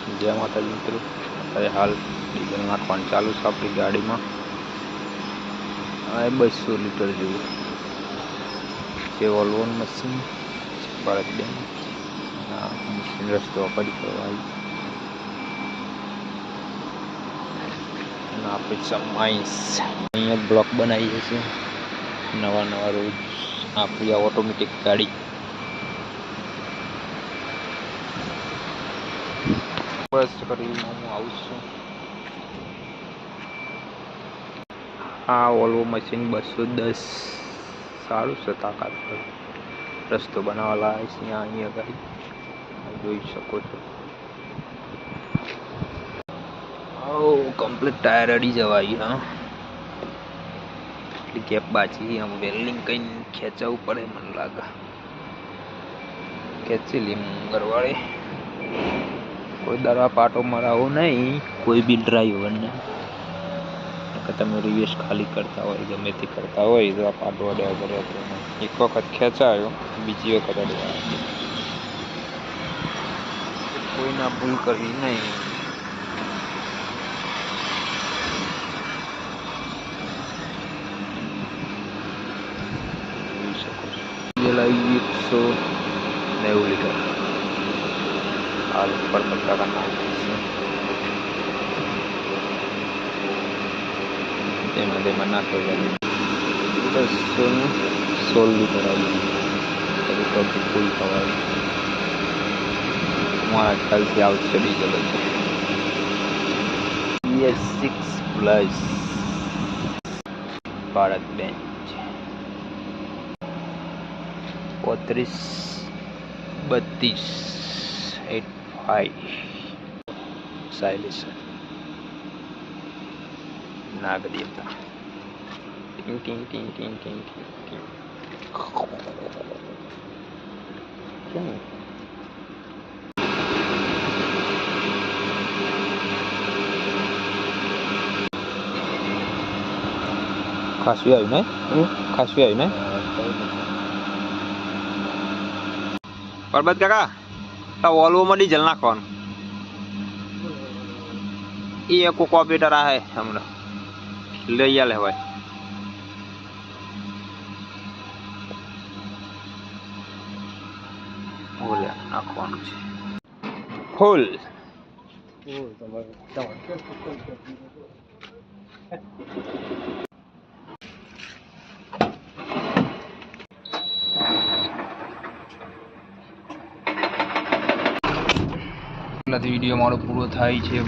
जय माता जी मित्रों, अरे हाल डीजल नाखवान चालू है अपनी गाड़ी में। 200 लीटर जेवू जे Volvo machine Bharat Benz machine रस्तो पड़ी करवाई आप समाइस अँ ब्लॉक बनाई है नवा नवा रोज अपनी ऑटोमेटिक गाड़ी बस करी हूँ आऊँ छूँ। हाँ वोल्वो मशीन 210 सारू से ताकत पर रस्तो बनावा अँ गाड़ी જોઈ શકો છો। कम्प्लीट टायर अड़ी जवाई। हाँ गैप बाची हम वेल्डिंग कई खेंचव पड़े मन लगे खेची ली गरवाड़े कोई दरा पाटो मरावो नहीं कोई भी ड्राइवर ने તમે रिवर्स खाली करता हो गमे ते करता हो तो आ पाटो अड्या करे तो एक वखत खेचायो बीजी वखत अड्या कोई ना भूल करी नहीं। ये 190 लीटर हाल पर पत्ता का नाम में नाखो 216 लीटर आई तो फूल खवाई हमारा ख्याल से आउट से diesel BS6 plus Bharat Benz 35 32 85 साइलेशन नाग देवता टिंग टिंग टिंग टिंग टिंग टिंग क्यों खासवी आई नहीं खासवी आई नहीं परबत काका तो वोल्वो में डीजल नाखवान ये को कॉम्प्यूटर है हमरा ले ले भाई बोले नाखवान फुल वीडियो मारो पूरो थाय छे।